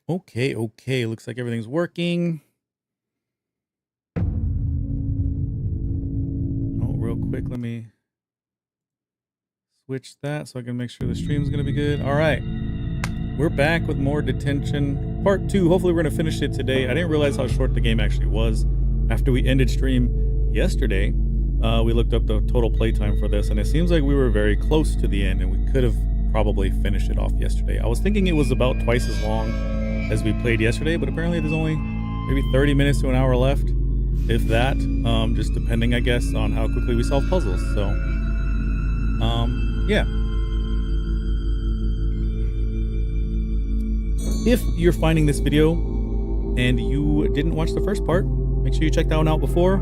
Okay, okay. Looks like everything's working. Oh, real quick, let me switch that so I can make sure the stream's going to be good. All right. We're back with more Detention Part 2. Hopefully we're going to finish it today. I didn't realize how short the game actually was. After we ended stream yesterday, we looked up the total playtime for this, and it seems like we were very close to the end, and we could have probably finished it off yesterday. I was thinking it was about twice as long as we played yesterday, but apparently there's only maybe 30 minutes to an hour left, if that, just depending, I guess, on how quickly we solve puzzles. So, yeah. If you're finding this video and you didn't watch the first part, make sure you check that one out before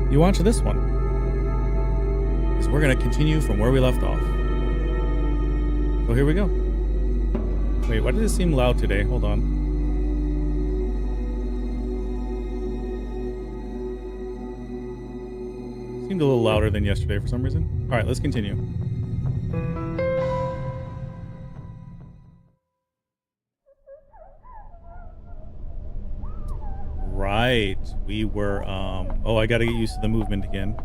you watch this one, because we're going to continue from where we left off. So here we go. Wait, why does it seem loud today? Hold on. Seemed a little louder than yesterday for some reason. All right, let's continue. Right, we were, oh, I gotta get used to the movement again.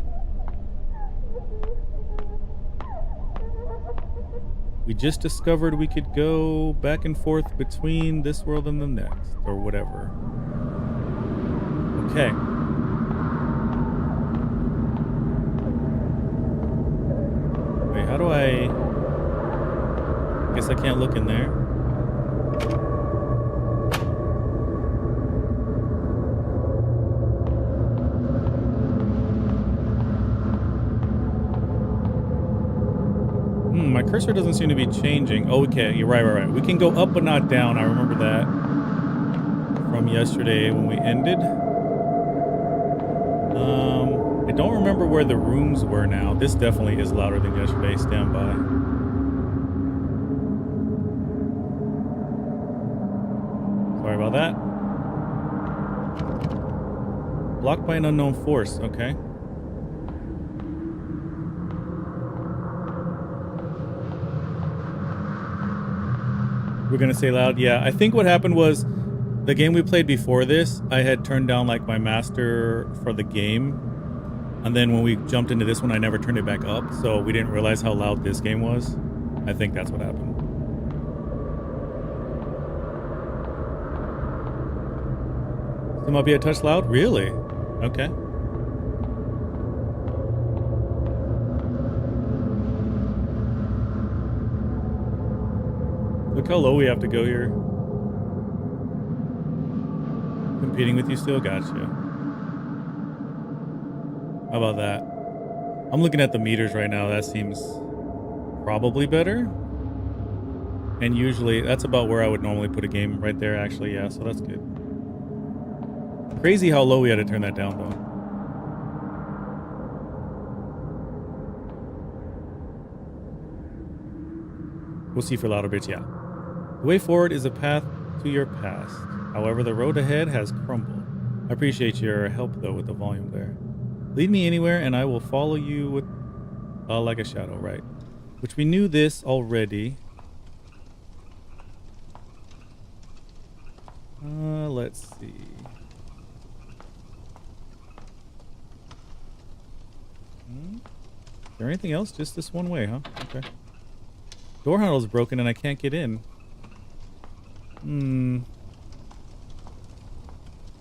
We just discovered we could go back and forth between this world and the next, or whatever. Okay. Wait, how do I guess I can't look in there. My cursor doesn't seem to be changing. Oh, okay, you're right. We can go up but not down. I remember that from yesterday when we ended. I don't remember where the rooms were now. This definitely is louder than yesterday. Stand by. Sorry about that. Blocked by an unknown force. Okay. We're gonna say loud. Yeah, I think what happened was the game we played before this, I had turned down like my master for the game, and then when we jumped into this one, I never turned it back up, so we didn't realize how loud this game was. I think that's what happened. It might be a touch loud. Really? Okay. Look how low we have to go here. Competing with you still? Gotcha. How about that? I'm looking at the meters right now. That seems probably better. And usually, that's about where I would normally put a game right there, actually. Yeah, so that's good. Crazy how low we had to turn that down, though. We'll see for louder bits, yeah. The way forward is a path to your past. However, the road ahead has crumbled. I appreciate your help, though, with the volume there. Lead me anywhere, and I will follow you with like a shadow, right? Which we knew this already. Let's see. Is there anything else? Just this one way, huh? Okay. Door handle's broken, and I can't get in. Can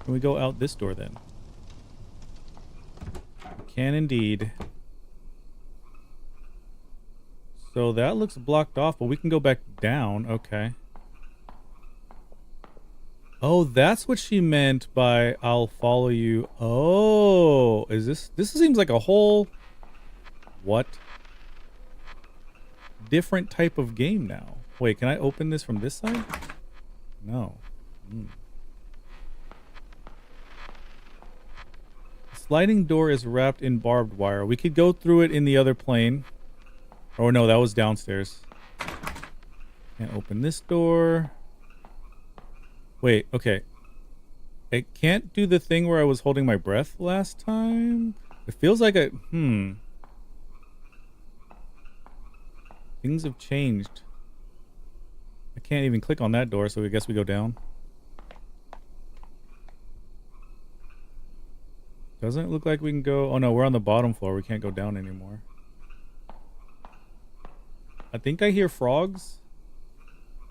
we go out this door then? We can indeed. So that looks blocked off, but we can go back down. Okay. Oh, that's what she meant by I'll follow you. Oh, is this seems like a whole what? Different type of game now. Wait, can I open this from this side? No. Sliding door is wrapped in barbed wire. We could go through it in the other plane. Oh no, that was downstairs. Can't open this door. Wait, okay. I can't do the thing where I was holding my breath last time. It feels like a things have changed. I can't even click on that door, so I guess we go down. Doesn't look like we can go. Oh no, we're on the bottom floor. We can't go down anymore. I think I hear frogs,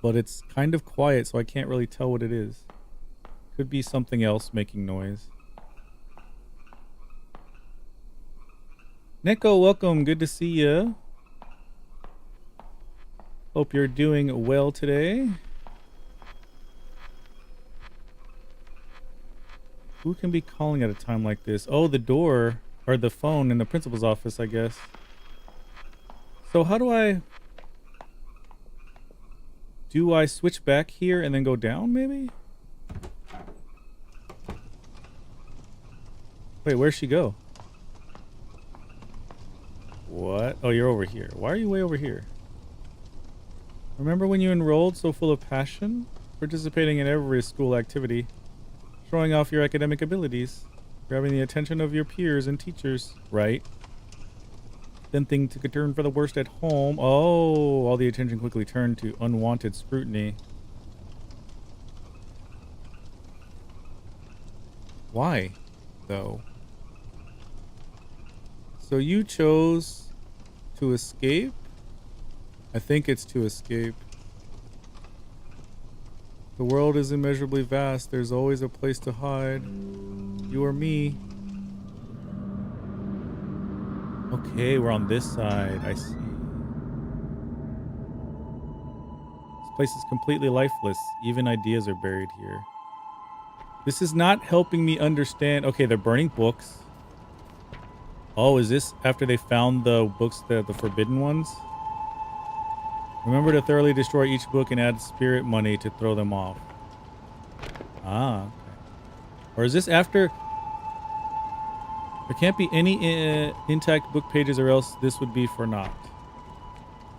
but it's kind of quiet, so I can't really tell what it is. Could be something else making noise. Neko, welcome. Good to see you. Hope you're doing well today. Who can be calling at a time like this? Oh, the door or the phone in the principal's office, I guess. So how do I switch back here and then go down maybe? Wait, where'd she go? What? Oh, you're over here. Why are you way over here? Remember when you enrolled so full of passion? Participating in every school activity. Showing off your academic abilities. Grabbing the attention of your peers and teachers. Right. Then things took a turn for the worst at home. Oh, all the attention quickly turned to unwanted scrutiny. Why, though? So you chose to escape? I think it's to escape. The world is immeasurably vast. There's always a place to hide. You or me. Okay, we're on this side. I see. This place is completely lifeless. Even ideas are buried here. This is not helping me understand. Okay, they're burning books. Oh, is this after they found the books, the forbidden ones? Remember to thoroughly destroy each book and add spirit money to throw them off. Ah, okay. Or is this after? There can't be any intact book pages or else this would be for naught.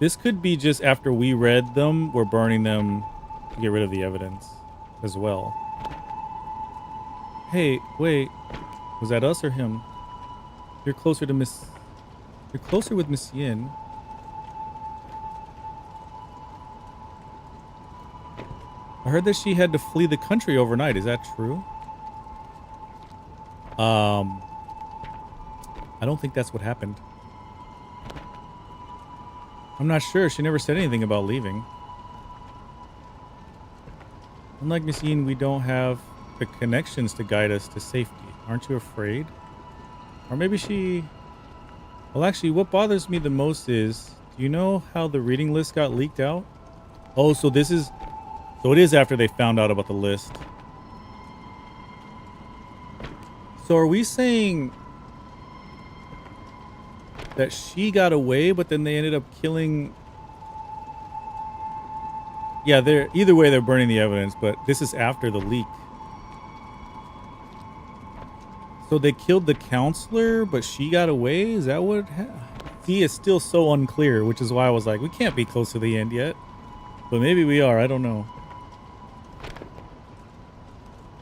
This could be just after we read them, we're burning them to get rid of the evidence as well. Hey, wait. Was that us or him? You're closer with Miss Yin. I heard that she had to flee the country overnight. Is that true? I don't think that's what happened. I'm not sure. She never said anything about leaving. Unlike Miss Yin, we don't have the connections to guide us to safety. Aren't you afraid? Or maybe she... Well, actually, what bothers me the most is... Do you know how the reading list got leaked out? Oh, so this is... So it is after they found out about the list. So are we saying that she got away, but then they ended up killing... Yeah, either way they're burning the evidence, but this is after the leak. So they killed the counselor, but she got away? Is that what See, it's still so unclear, which is why I was like, we can't be close to the end yet. But maybe we are, I don't know.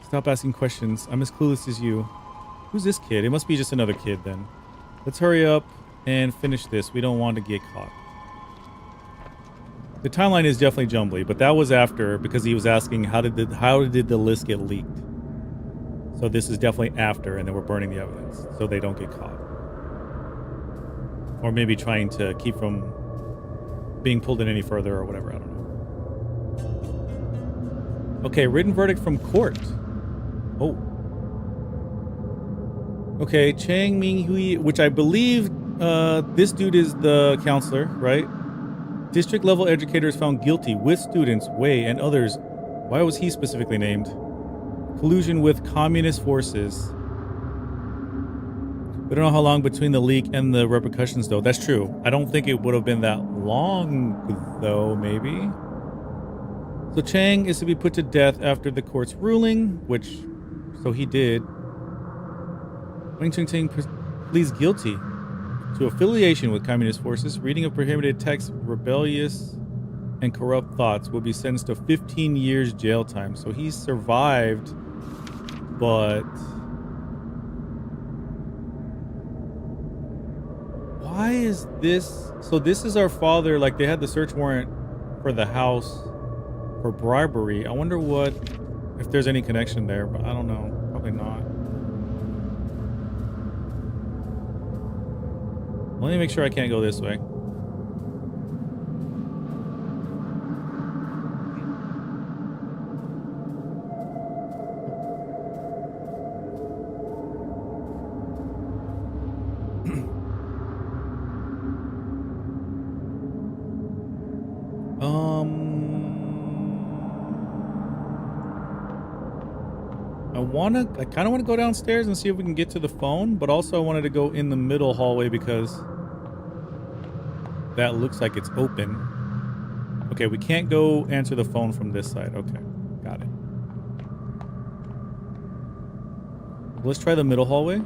Stop asking questions. I'm as clueless as you. Who's this kid? It must be just another kid then. Let's hurry up and finish this. We don't want to get caught. The timeline is definitely jumbly, but that was after because he was asking how did the list get leaked. So this is definitely after, and then we're burning the evidence so they don't get caught. Or maybe trying to keep from being pulled in any further or whatever. I don't know. Okay, written verdict from court. Oh. Okay, Chang Minghui, which I believe this dude is the counselor, right? District level educators found guilty with students, Wei, and others. Why was he specifically named? Collusion with communist forces. We don't know how long between the leak and the repercussions, though. That's true. I don't think it would have been that long, though, maybe. So Chang is to be put to death after the court's ruling, which, so he did. Wang Chengting pleads guilty to affiliation with communist forces, reading of prohibited texts, rebellious and corrupt thoughts, will be sentenced to 15 years jail time. So he survived, but why is this? So this is our father, like they had the search warrant for the house for bribery. I wonder if there's any connection there, but I don't know. Probably not. Let me make sure I can't go this way. I kind of want to go downstairs and see if we can get to the phone, but also I wanted to go in the middle hallway because that looks like it's open. Okay, we can't go answer the phone from this side. Okay, got it. Let's try the middle hallway.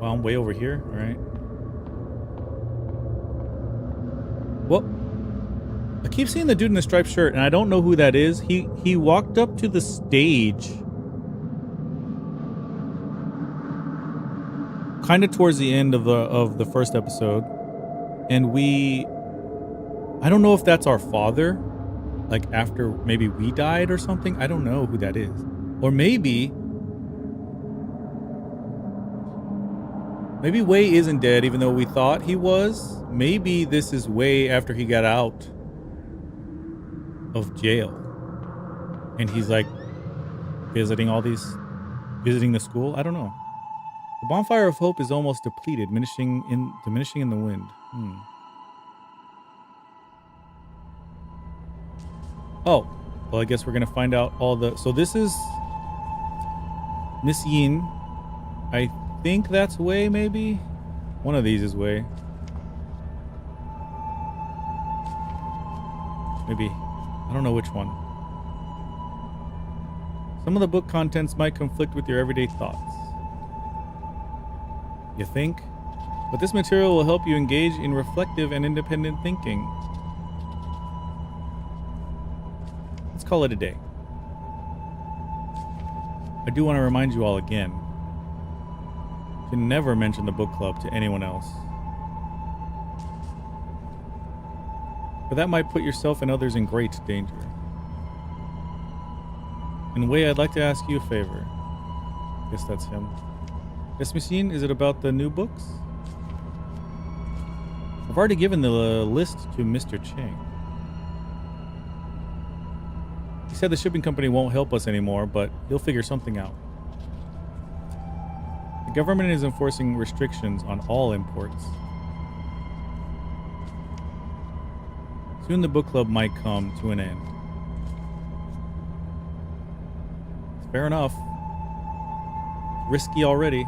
Well, I'm way over here. All right. Well, I keep seeing the dude in the striped shirt, and I don't know who that is. He walked up to the stage kind of towards the end of the first episode, and I don't know if that's our father, like after maybe we died or something. I don't know who that is, or maybe Wei isn't dead, even though we thought he was. Maybe this is Wei after he got out of jail, and he's like visiting the school. I don't know. The bonfire of hope is almost depleted, diminishing in the wind. Oh, well, I guess we're gonna find out all the. So this is Miss Yin. I think that's Wei. Maybe one of these is Wei. Maybe. I don't know which one. Some of the book contents might conflict with your everyday thoughts. You think? But this material will help you engage in reflective and independent thinking. Let's call it a day. I do want to remind you all again to never mention the book club to anyone else. For that might put yourself and others in great danger. In Wei, I'd like to ask you a favor. Guess that's him. Yes, Machine, is it about the new books? I've already given the list to Mr. Chang. He said the shipping company won't help us anymore, but he'll figure something out. The government is enforcing restrictions on all imports. Soon the book club might come to an end. Fair enough. Risky already.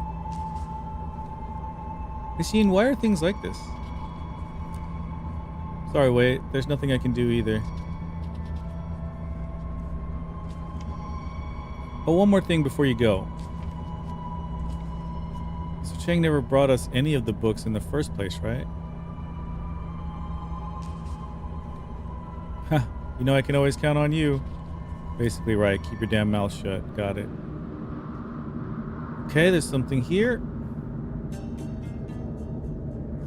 Machine, why are things like this? Sorry, wait. There's nothing I can do either. Oh, one more thing before you go. So Chang never brought us any of the books in the first place, right? Ha, you know I can always count on you. Basically right, keep your damn mouth shut. Got it. Okay, there's something here.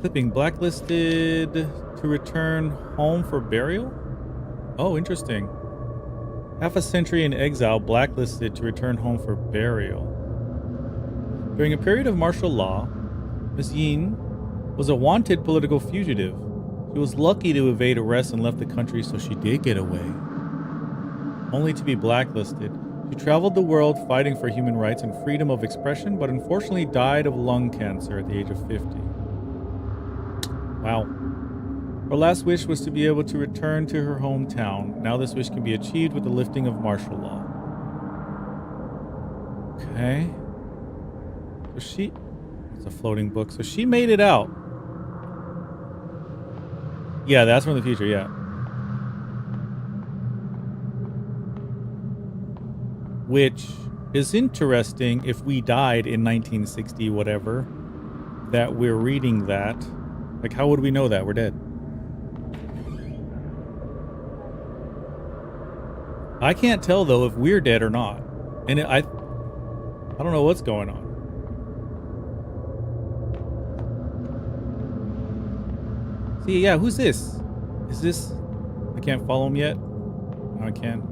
Clipping, blacklisted to return home for burial? Oh, interesting. Half a century in exile, blacklisted to return home for burial. During a period of martial law, Ms. Yin was a wanted political fugitive. She was lucky to evade arrest and left the country, so she did get away. Only to be blacklisted. She traveled the world fighting for human rights and freedom of expression, but unfortunately died of lung cancer at the age of 50. Wow. Her last wish was to be able to return to her hometown. Now this wish can be achieved with the lifting of martial law. Okay. So it's a floating book. So she made it out. Yeah, that's from the future, yeah. Which is interesting if we died in 1960, whatever, that we're reading that. Like, how would we know that? We're dead. I can't tell, though, if we're dead or not. And I don't know what's going on. See, yeah, who's this? Is this... I can't follow him yet? Now I can.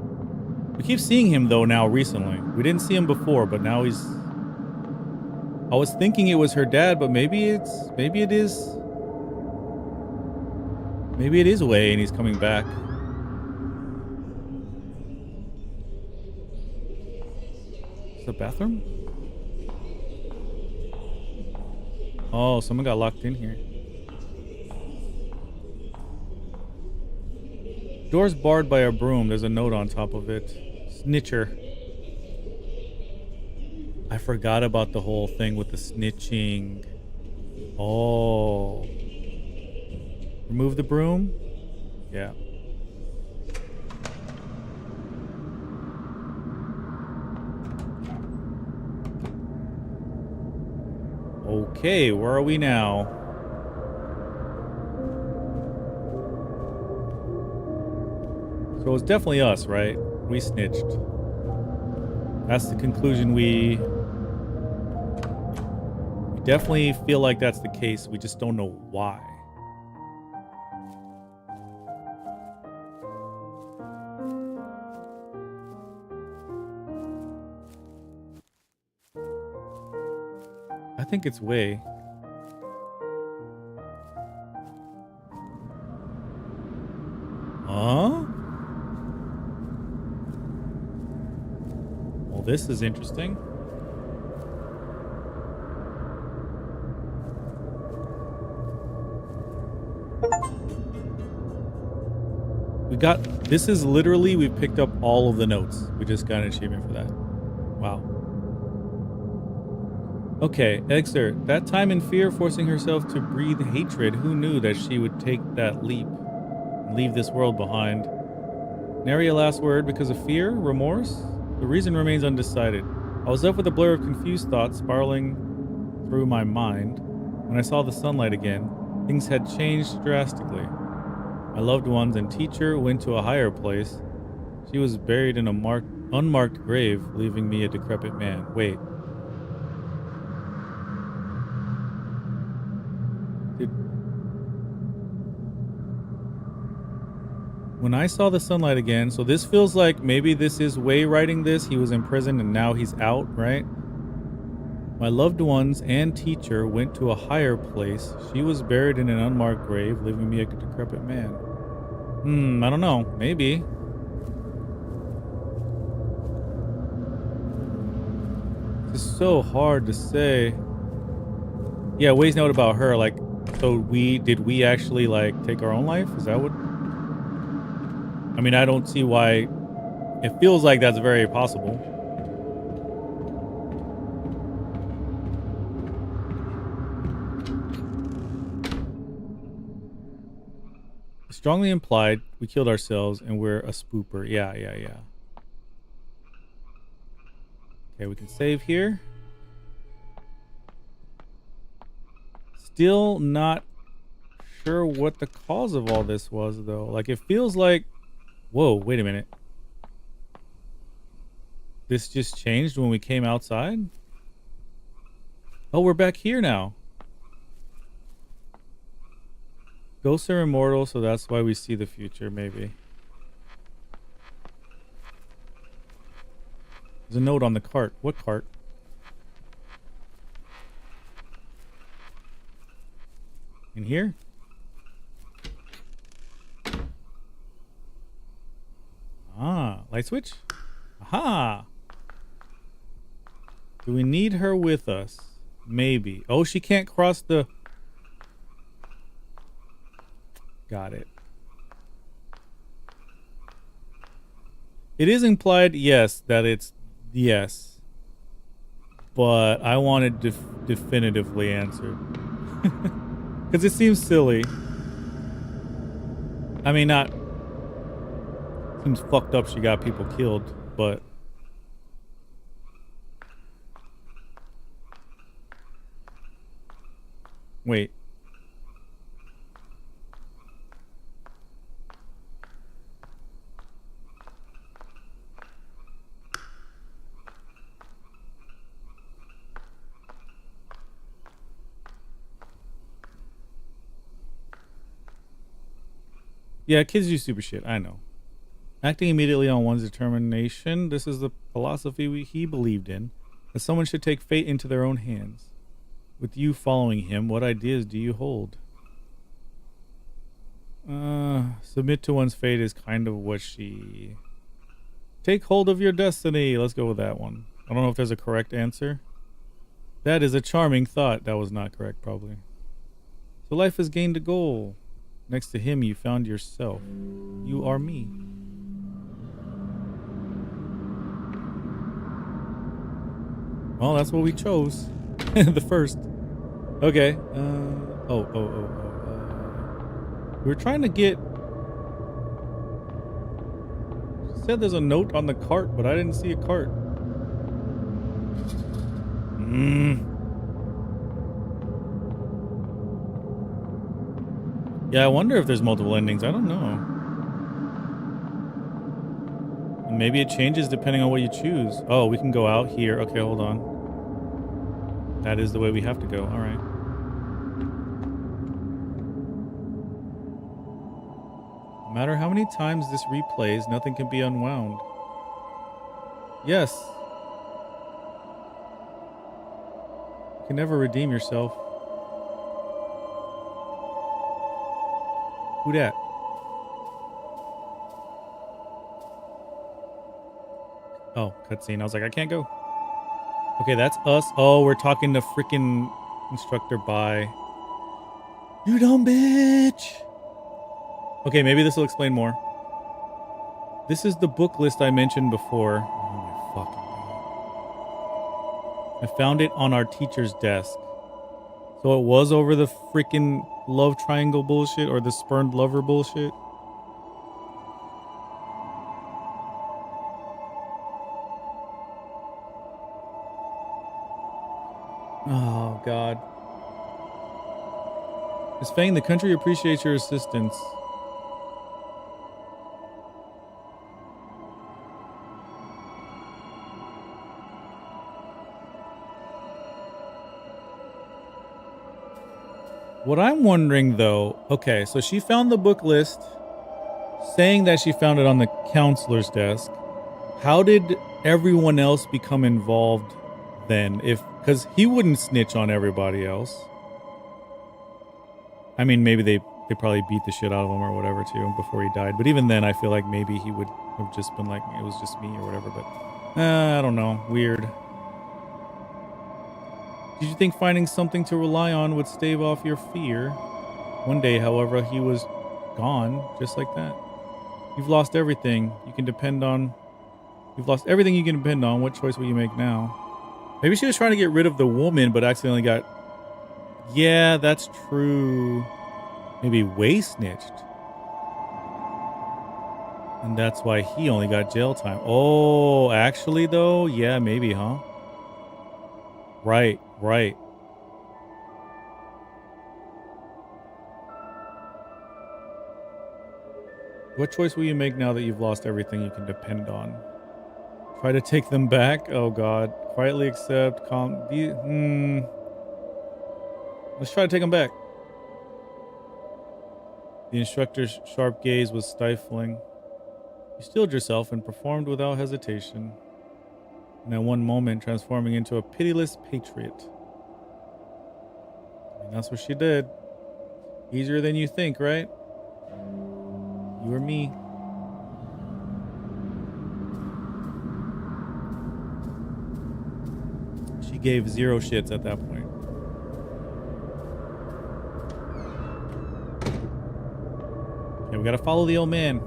We keep seeing him, though, now recently. We didn't see him before, but now he's... I was thinking it was her dad, but maybe it is... Maybe it is Wei and he's coming back. Is the bathroom? Oh, someone got locked in here. Door's barred by a broom. There's a note on top of it. Snitcher. I forgot about the whole thing with the snitching. Oh. Remove the broom? Yeah. Okay, where are we now? So it's definitely us, right? We snitched. That's the conclusion we definitely feel like that's the case. We just don't know why. I think it's Wei. Huh? Well, this is interesting. This is literally, we picked up all of the notes. We just got an achievement for that. Wow. Okay, excerpt. That time in fear, forcing herself to breathe hatred, who knew that she would take that leap and leave this world behind? Nary a last word because of fear, remorse? The reason remains undecided. I was left with a blur of confused thoughts spiraling through my mind. When I saw the sunlight again, things had changed drastically. My loved ones and teacher went to a higher place. She was buried in a unmarked grave, leaving me a decrepit man. Wait. When I saw the sunlight again, so this feels like maybe this is Wei writing this. He was in prison and now he's out, right? My loved ones and teacher went to a higher place. She was buried in an unmarked grave, leaving me a decrepit man. I don't know. Maybe. This is so hard to say. Yeah, Wei's note about her, like, so did we actually, like, take our own life? Is that what? I mean, I don't see why. It feels like that's very possible. Strongly implied we killed ourselves and we're a spooper. Yeah. Okay, we can save here. Still not sure what the cause of all this was, though. Like, it feels like... Whoa, wait a minute. This just changed when we came outside? Oh, we're back here now. Ghosts are immortal, so that's why we see the future, maybe. There's a note on the cart. What cart? In here? Ah, light switch? Aha! Do we need her with us? Maybe. Oh, she can't cross the... Got it. It is implied, yes, that it's... Yes. But I want it definitively answered. Because it seems silly. I mean, not... Seems fucked up she got people killed, but... Wait. Yeah, kids do stupid shit. I know. Acting immediately on one's determination. This is the philosophy he believed in. That someone should take fate into their own hands. With you following him, what ideas do you hold? Submit to one's fate is kind of what she... Take hold of your destiny. Let's go with that one. I don't know if there's a correct answer. That is a charming thought. That was not correct, probably. So life has gained a goal. Next to him, you found yourself. You are me. Well, that's what we chose. The first. Okay. We're trying to get... She said there's a note on the cart, but I didn't see a cart. Yeah, I wonder if there's multiple endings. I don't know. And maybe it changes depending on what you choose. Oh, we can go out here. Okay, hold on. That is the way we have to go. All right. No matter how many times this replays, nothing can be unwound. Yes. You can never redeem yourself. Who dat? Oh, cutscene. I was like, I can't go. Okay, that's us. Oh, we're talking to freaking instructor. Bye. You dumb bitch. Okay, maybe this will explain more. This is the book list I mentioned before. Oh my fucking god. I found it on our teacher's desk. So it was over the freaking love triangle bullshit or the spurned lover bullshit. Oh god. Miss Fang, the country appreciates your assistance. What I'm wondering though, okay, so she found the book list saying that she found it on the counselor's desk. How did everyone else become involved then? Because he wouldn't snitch on everybody else. I mean, maybe they probably beat the shit out of him or whatever too before he died. But even then, I feel like maybe he would have just been like, it was just me or whatever. But I don't know. Weird. Did you think finding something to rely on would stave off your fear? One day, however, he was gone just like that. You've lost everything you can depend on. You've lost everything you can depend on. What choice will you make now? Maybe she was trying to get rid of the woman, but accidentally got... Yeah, that's true. Maybe Wei snitched. And that's why he only got jail time. Oh, actually though? Yeah, maybe, huh? Right. What choice will you make now that you've lost everything you can depend on? Try to take them back? Oh god. Quietly accept, calm... Let's try to take them back. The instructor's sharp gaze was stifling. You steeled yourself and performed without hesitation. And at one moment, transforming into a pitiless patriot. I mean, that's what she did. Easier than you think, right? You or me. She gave zero shits at that point. Okay, we gotta follow the old man.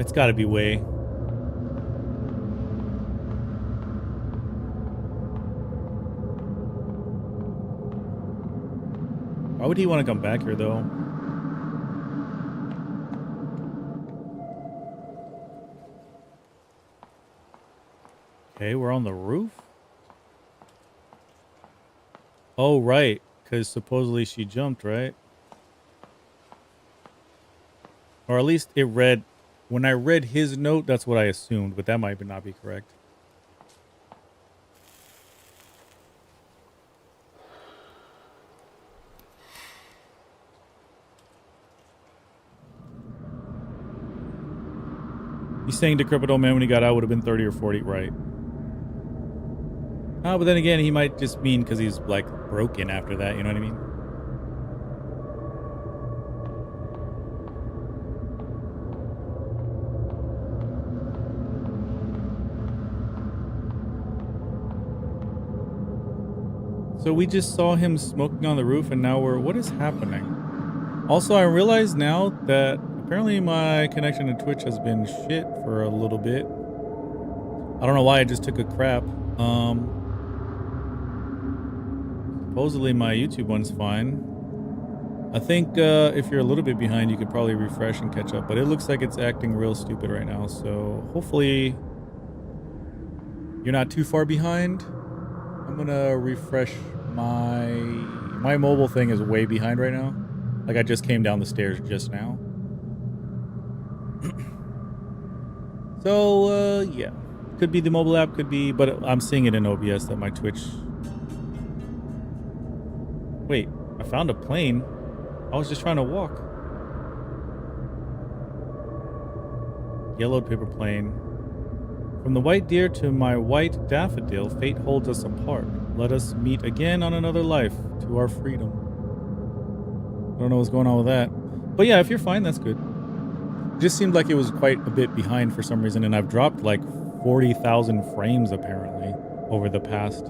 It's gotta be Wei. Why would he want to come back here, though? Okay, we're on the roof? Oh, right. Because supposedly she jumped, right? Or at least it read... When I read his note, that's what I assumed, but that might not be correct. He's saying decrepit old man when he got out would have been 30 or 40, right? But then again, he might just mean because he's like broken after that, you know what I mean? So we just saw him smoking on the roof and now what is happening? Also, I realize now that apparently my connection to Twitch has been shit for a little bit. I don't know why I just took a crap. Supposedly my YouTube one's fine. I think if you're a little bit behind, you could probably refresh and catch up. But it looks like it's acting real stupid right now. So hopefully you're not too far behind. I'm gonna refresh my mobile thing is way behind right now. Like I just came down the stairs just now. So yeah, could be the mobile app, could be, but I'm seeing it in OBS that my Twitch. Wait, I found a plane. I was just trying to walk. Yellowed paper plane. From the white deer to my white daffodil, fate holds us apart. Let us meet again on another life to our freedom. I don't know what's going on with that. But yeah, if you're fine, that's good. It just seemed like it was quite a bit behind for some reason, and I've dropped like 40,000 frames apparently over the past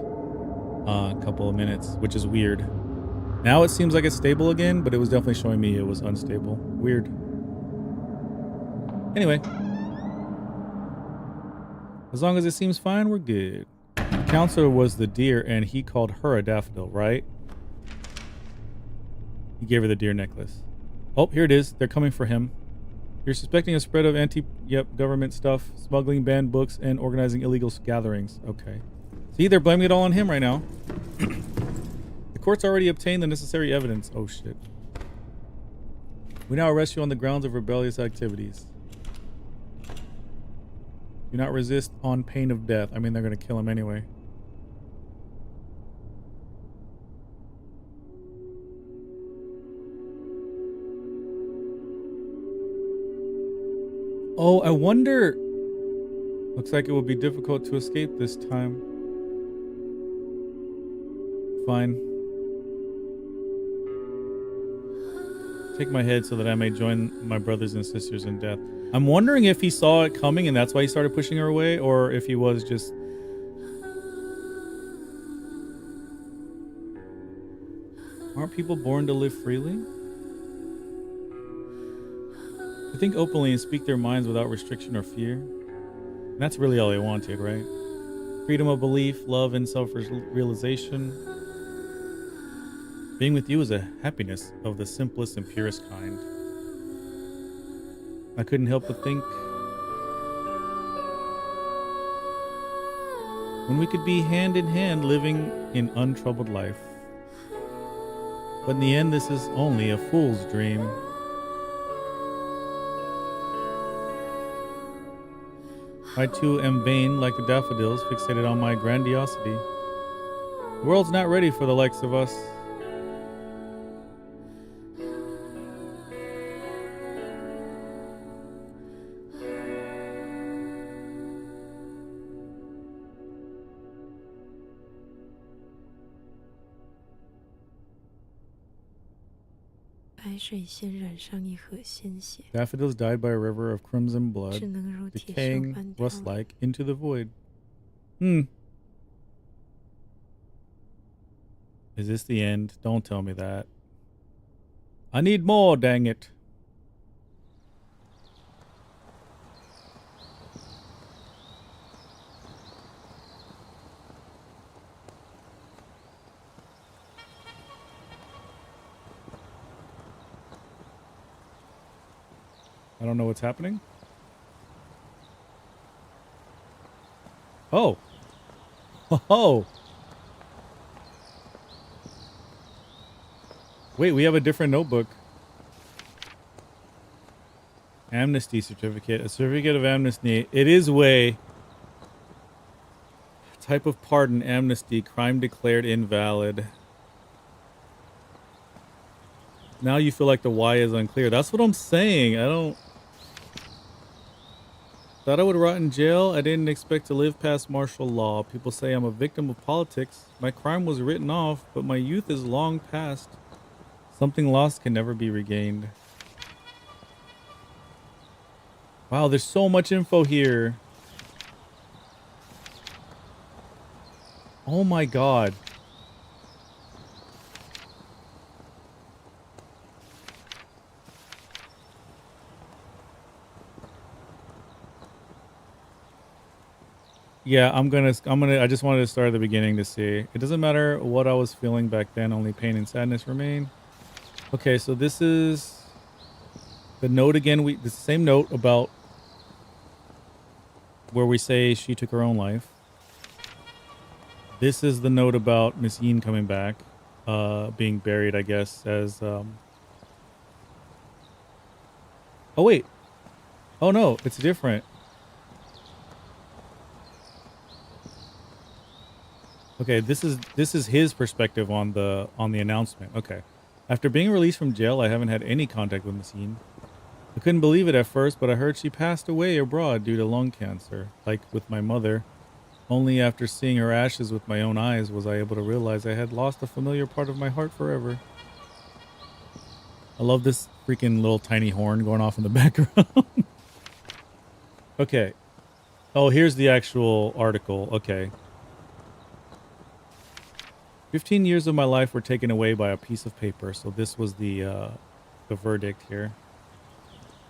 couple of minutes, which is weird. Now it seems like it's stable again, but it was definitely showing me it was unstable. Weird. Anyway. As long as it seems fine, we're good. The counselor was the deer, and he called her a daffodil, right? He gave her the deer necklace. Oh, here it is. They're coming for him. You're suspecting a spread of government stuff, smuggling banned books, and organizing illegal gatherings. Okay. See, they're blaming it all on him right now. The court's already obtained the necessary evidence. Oh, shit. We now arrest you on the grounds of rebellious activities. Do not resist on pain of death. I mean, they're going to kill him anyway. Oh, I wonder. Looks like it will be difficult to escape this time. Fine. Take my head so that I may join my brothers and sisters in death. I'm wondering if he saw it coming and that's why he started pushing her away, or if he was just... Aren't people born to live freely? To think openly and speak their minds without restriction or fear. And that's really all they wanted, right? Freedom of belief, love, and self-realization. Being with you is a happiness of the simplest and purest kind. I couldn't help but think, when we could be hand in hand living in untroubled life. But in the end, this is only a fool's dream. I too am vain like the daffodils, fixated on my grandiosity. The world's not ready for the likes of us. Daffodils died by a river of crimson blood, decaying rust-like into the void. Is this the end? Don't tell me that. I need more, dang it. I don't know what's happening. Oh. Oh. Wait, we have a different notebook. Amnesty certificate. A certificate of amnesty. It is way. Type of pardon, amnesty. Crime declared invalid. Now you feel like the why is unclear. That's what I'm saying. Thought I would rot in jail. I didn't expect to live past martial law. People say I'm a victim of politics. My crime was written off, but my youth is long past. Something lost can never be regained. Wow, there's so much info here. Oh my god. Yeah, I just wanted to start at the beginning to see. It doesn't matter what I was feeling back then, only pain and sadness remain. Okay, so this is the note again. The same note about where we say she took her own life. This is the note about Miss Yin coming back, being buried, I guess, as oh wait. Oh no, it's different. Okay, this is his perspective on the announcement. Okay. After being released from jail, I haven't had any contact with Miss Yin. I couldn't believe it at first, but I heard she passed away abroad due to lung cancer, like with my mother. Only after seeing her ashes with my own eyes was I able to realize I had lost a familiar part of my heart forever. I love this freaking little tiny horn going off in the background. Okay. Oh, here's the actual article. Okay. 15 years of my life were taken away by a piece of paper. So this was the verdict here.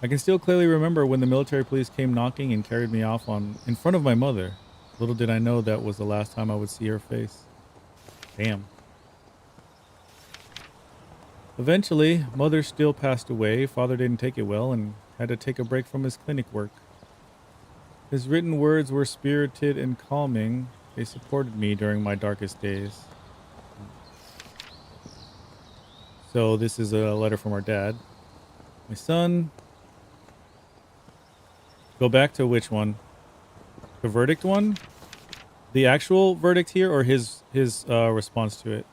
I can still clearly remember when the military police came knocking and carried me off in front of my mother. Little did I know that was the last time I would see her face. Damn. Eventually, mother still passed away. Father didn't take it well and had to take a break from his clinic work. His written words were spirited and calming. They supported me during my darkest days. So this is a letter from our dad. My son. Go back to which one? The verdict one? The actual verdict here, or his response to it?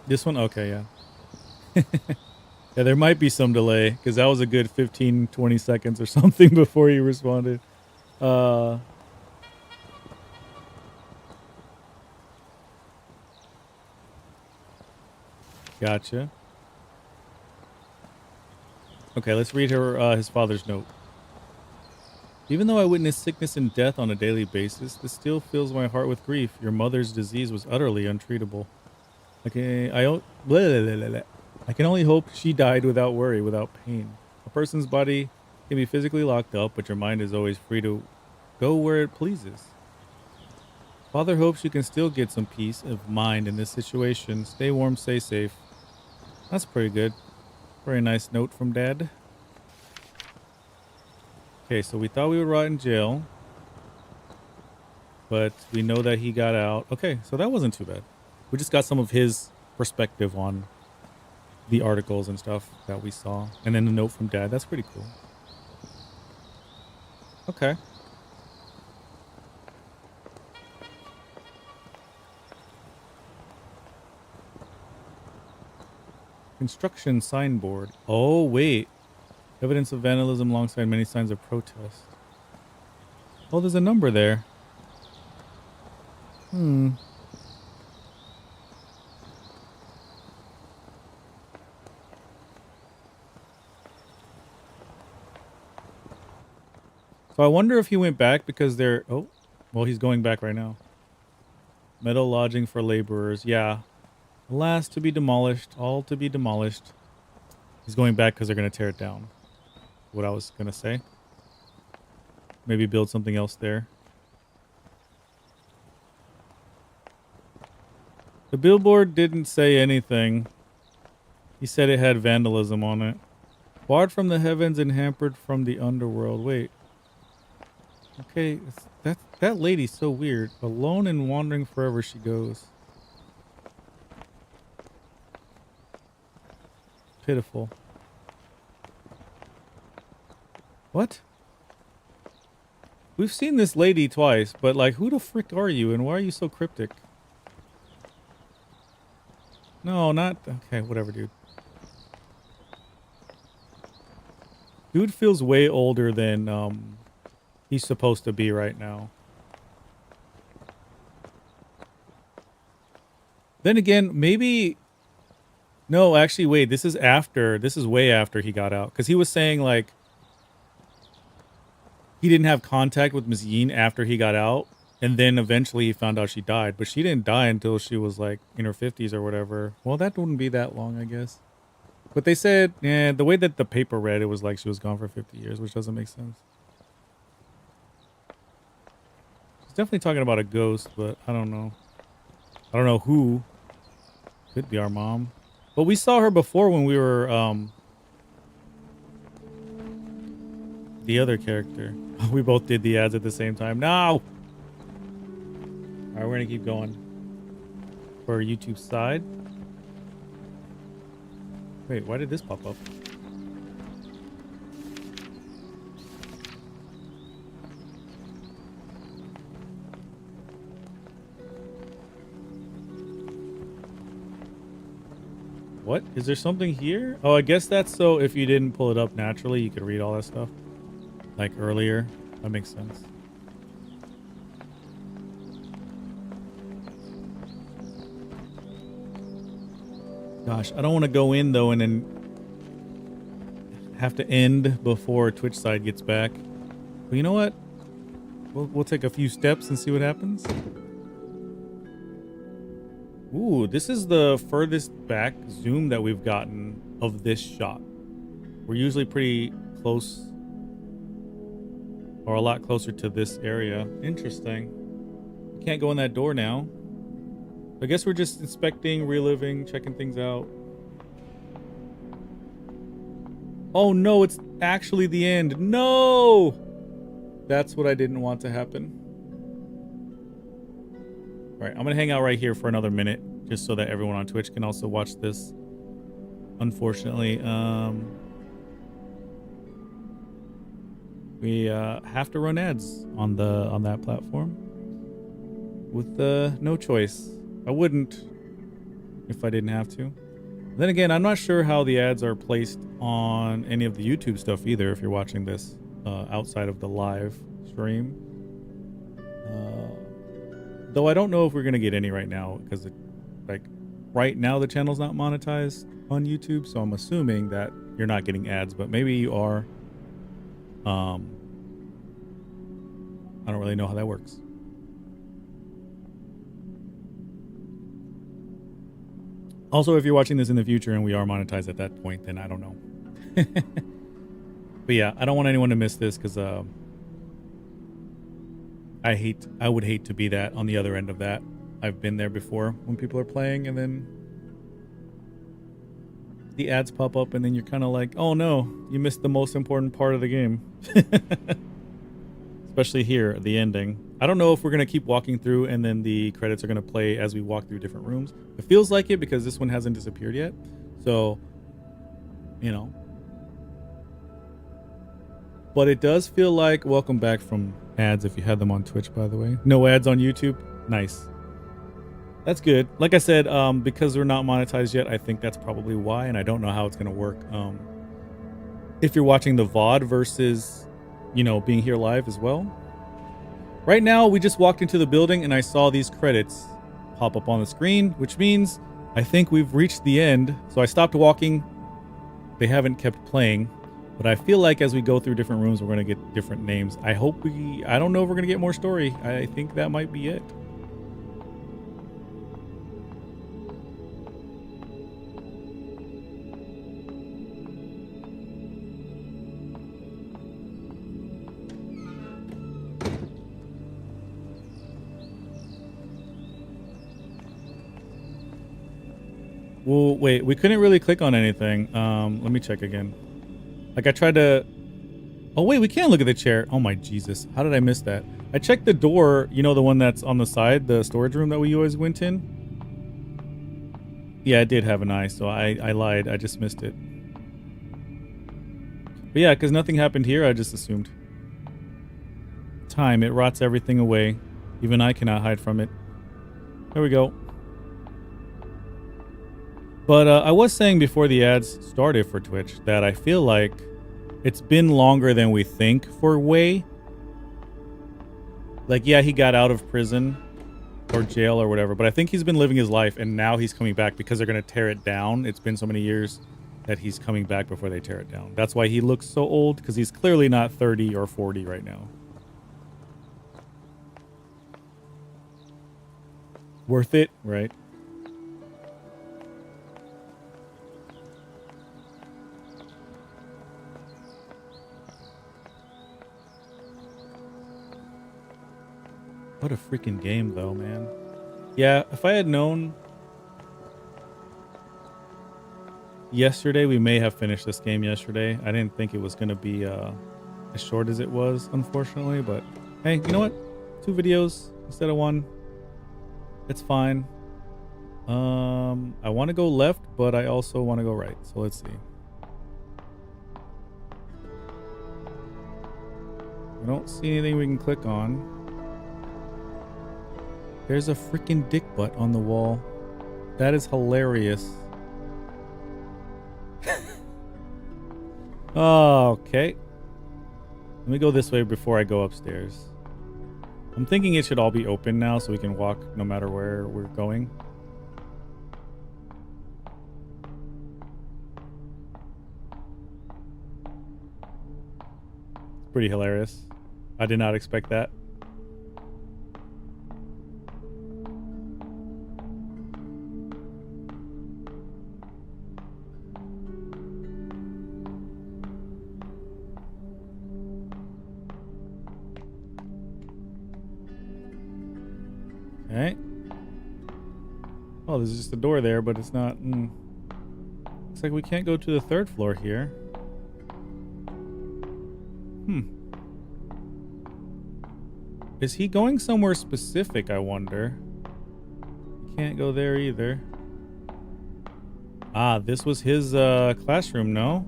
This one? Okay, yeah. Yeah, there might be some delay because that was a good 15, 20 seconds or something before he responded. Gotcha. Okay, let's read his father's note. Even though I witness sickness and death on a daily basis, this still fills my heart with grief. Your mother's disease was utterly untreatable. Okay, I can only hope she died without worry, without pain. A person's body can be physically locked up, but your mind is always free to go where it pleases. Father hopes you can still get some peace of mind in this situation. Stay warm, stay safe. That's pretty good. Very nice note from Dad. Okay, so we thought we would rot in jail, but we know that he got out. Okay, so that wasn't too bad. We just got some of his perspective on the articles and stuff that we saw. And then a note from Dad. That's pretty cool. Okay. Construction signboard. Oh, wait. Evidence of vandalism alongside many signs of protest. Oh, there's a number there. So I wonder if he went back because they're... Oh, well, he's going back right now. Metal lodging for laborers. Yeah. Alas, to be demolished. All to be demolished. He's going back because they're going to tear it down. What I was going to say. Maybe build something else there. The billboard didn't say anything. He said it had vandalism on it. Barred from the heavens and hampered from the underworld. Wait. Okay, that lady's so weird. Alone and wandering forever she goes. Pitiful. What? We've seen this lady twice, but like, who the frick are you and why are you so cryptic? No, not... Okay, whatever, dude. Dude feels way older than he's supposed to be right now. Then again, maybe... No, actually, wait. This is after. This is way after he got out. Because he was saying, like, he didn't have contact with Ms. Yin after he got out. And then eventually he found out she died. But she didn't die until she was, like, in her 50s or whatever. Well, that wouldn't be that long, I guess. But they said, yeah, the way that the paper read, it was like she was gone for 50 years, which doesn't make sense. She's definitely talking about a ghost, but I don't know. I don't know who. Could be our mom. But we saw her before when we were, the other character. We both did the ads at the same time. No! Alright, we're gonna keep going. For YouTube side. Wait, why did this pop up? What? Is there something here? Oh, I guess that's so if you didn't pull it up naturally, you could read all that stuff. Like earlier. That makes sense. Gosh, I don't want to go in though and then have to end before Twitch side gets back. But you know what? We'll take a few steps and see what happens. Ooh, this is the furthest back zoom that we've gotten of this shot. We're usually pretty close or a lot closer to this area. Interesting. Can't go in that door now. I guess we're just inspecting, reliving, checking things out. Oh no, it's actually the end. No! That's what I didn't want to happen. All right, I'm gonna hang out right here for another minute, just so that everyone on Twitch can also watch this. Unfortunately, we have to run ads on that platform with no choice. I wouldn't if I didn't have to. Then again, I'm not sure how the ads are placed on any of the YouTube stuff either. If you're watching this outside of the live stream. Though I don't know if we're gonna get any right now because like right now the channel's not monetized on YouTube, so I'm assuming that you're not getting ads, but maybe you are. I don't really know how that works. Also, if you're watching this in the future and we are monetized at that point, then I don't know. But yeah, I don't want anyone to miss this because I would hate to be that on the other end of that. I've been there before when people are playing and then the ads pop up and then you're kind of like, oh no, you missed the most important part of the game. Especially here, the ending. I don't know if we're going to keep walking through and then the credits are going to play as we walk through different rooms. It feels like it because this one hasn't disappeared yet. So, you know. But it does feel like, welcome back from ads if you had them on Twitch, by the way. No ads on YouTube. Nice. That's good. Like I said, because we're not monetized yet, I think that's probably why, and I don't know how it's going to work. If you're watching the VOD versus, you know, being here live as well. Right now, we just walked into the building and I saw these credits pop up on the screen, which means I think we've reached the end. So I stopped walking. They haven't kept playing, but I feel like as we go through different rooms, we're going to get different names. I don't know if we're going to get more story. I think that might be it. Well, wait, we couldn't really click on anything. Let me check again. Like I tried to Oh, wait, we can look at the chair. Oh, my Jesus. How did I miss that? I checked the door, you know, the one that's on the side, the storage room that we always went in. Yeah, it did have an eye, so I lied. I just missed it. But yeah, because nothing happened here, I just assumed. Time, it rots everything away. Even I cannot hide from it. There we go. But I was saying before the ads started for Twitch that I feel like it's been longer than we think for Wei. Like, yeah, he got out of prison or jail or whatever, but I think he's been living his life and now he's coming back because they're going to tear it down. It's been so many years that he's coming back before they tear it down. That's why he looks so old, because he's clearly not 30 or 40 right now. Worth it, right? What a freaking game, though, man. Yeah, if I had known yesterday, we may have finished this game yesterday. I didn't think it was going to be as short as it was, unfortunately. But hey, you know what? 2 videos instead of 1. It's fine. I want to go left, but I also want to go right. So let's see. I don't see anything we can click on. There's a freaking dick butt on the wall. That is hilarious. Oh, okay. Let me go this way before I go upstairs. I'm thinking it should all be open now so we can walk no matter where we're going. It's pretty hilarious. I did not expect that. Okay. Oh, there's just a door there, but it's not. Looks like we can't go to the 3rd floor here. Is he going somewhere specific, I wonder? Can't go there either. Ah, this was his classroom, no?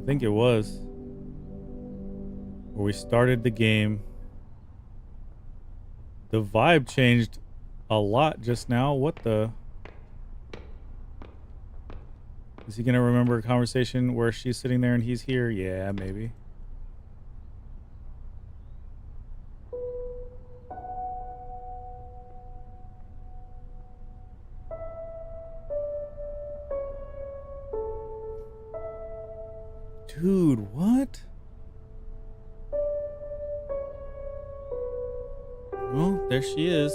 I think it was. Where we started the game. The vibe changed a lot just now. What the? Is he going to remember a conversation where she's sitting there and he's here? Yeah, maybe. Dude, what? Well, there she is.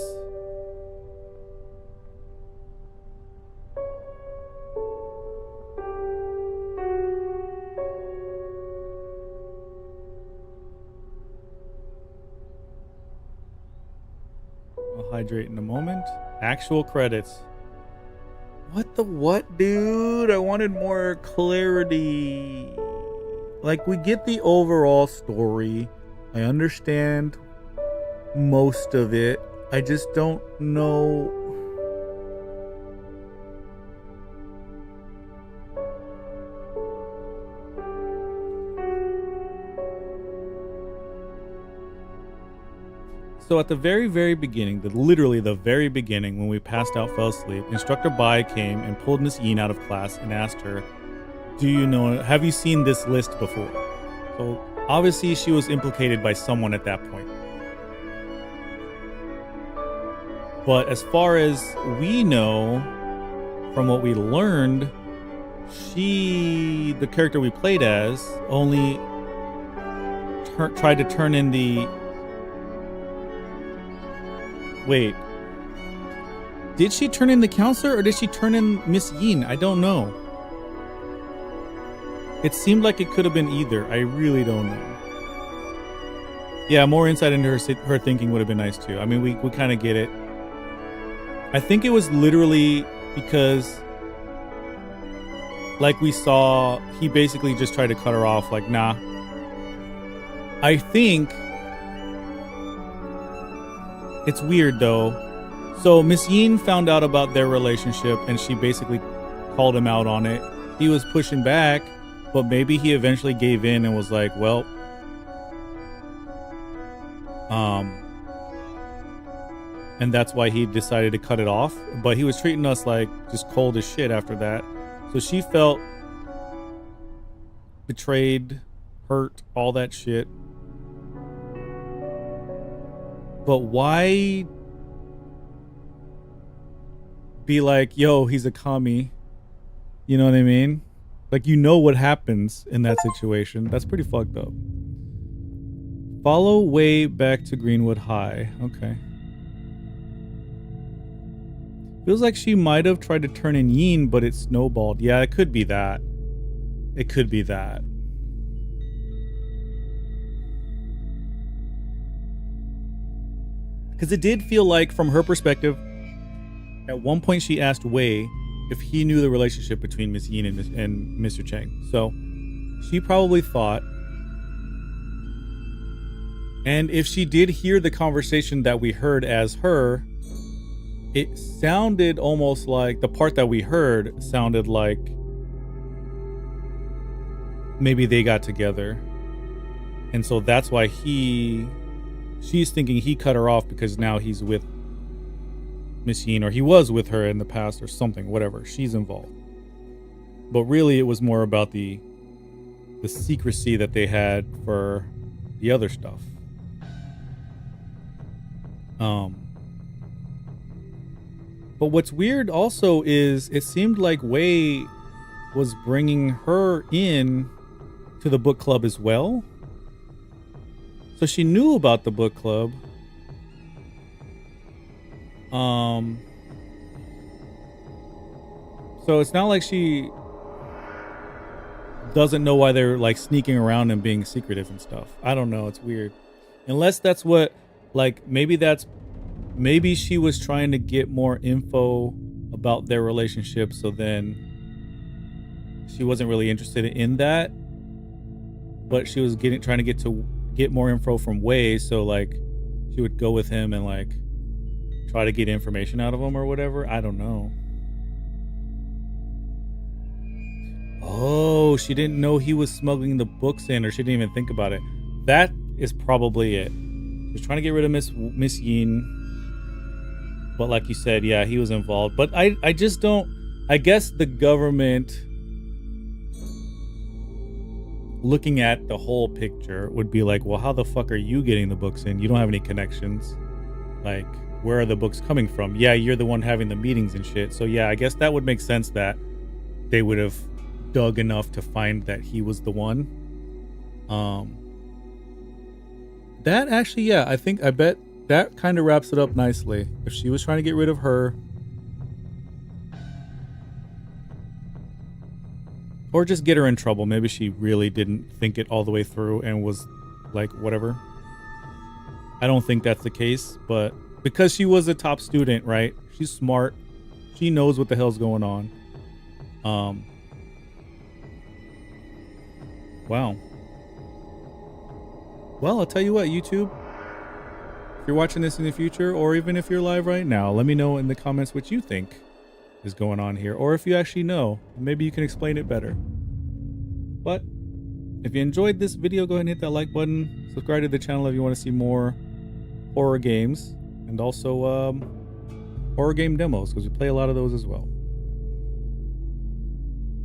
I'll hydrate in a moment. Actual credits. What the what, dude? I wanted more clarity. Like, we get the overall story. I understand most of it. I just don't know. So at the very, very beginning, literally the very beginning, when we passed out, fell asleep, Instructor Bai came and pulled Miss Yin out of class and asked her, have you seen this list before? So obviously she was implicated by someone at that point. But as far as we know, from what we learned, the character we played as, only tried to turn in the... Wait. Did she turn in the counselor or did she turn in Miss Yin? I don't know. It seemed like it could have been either. I really don't know. Yeah, more insight into her thinking would have been nice too. I mean, we kind of get it. I think it was literally because, like we saw, he basically just tried to cut her off. Like, nah, I think it's weird though. So Miss Yin found out about their relationship and she basically called him out on it. He was pushing back, but maybe he eventually gave in and was like, well, and that's why he decided to cut it off. But he was treating us like just cold as shit after that. So she felt betrayed, hurt, all that shit. But why be like, yo, he's a commie? You know what I mean? Like, you know what happens in that situation. That's pretty fucked up. Follow way back to Greenwood High. Okay. Feels like she might have tried to turn in Yin, but it snowballed. Yeah, it could be that. It could be that. Because it did feel like, from her perspective, at one point she asked Wei if he knew the relationship between Miss Yin and Mr. Cheng. So she probably thought. And if she did hear the conversation that we heard as her, it sounded almost like, the part that we heard sounded like maybe they got together. And so that's why she's thinking he cut her off because now he's with Miss Yin, or he was with her in the past or something, whatever. She's involved. But really it was more about the secrecy that they had for the other stuff. But what's weird also is it seemed like Wei was bringing her in to the book club as well. So she knew about the book club. So it's not like she doesn't know why they're like sneaking around and being secretive and stuff. I don't know. It's weird. Unless that's what, like, maybe she was trying to get more info about their relationship. So then she wasn't really interested in that, but she was trying to get more info from Wei. So like she would go with him and like try to get information out of him or whatever. I don't know. Oh, she didn't know he was smuggling the books in, or she didn't even think about it. That is probably it. She was trying to get rid of Miss Yin. But like you said, yeah, he was involved. But I just don't, I guess the government, looking at the whole picture, would be like, well, how the fuck are you getting the books in? You don't have any connections. Like, where are the books coming from? Yeah, you're the one having the meetings and shit. So yeah, I guess that would make sense that they would have dug enough to find that he was the one. That actually, yeah, I bet that kind of wraps it up nicely. If she was trying to get rid of her, or just get her in trouble, maybe she really didn't think it all the way through and was like, whatever. I don't think that's the case, but because she was a top student, right? She's smart. She knows what the hell's going on. Wow. Well, I'll tell you what, YouTube, if you're watching this in the future, or even if you're live right now, let me know in the comments what you think is going on here, or if you actually know, maybe you can explain it better. But if you enjoyed this video, go ahead and hit that like button. Subscribe to the channel if you want to see more horror games, and also horror game demos, because we play a lot of those as well.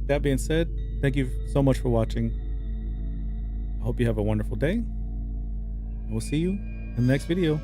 That being said, thank you so much for watching. I hope you have a wonderful day, and we'll see you in the next video.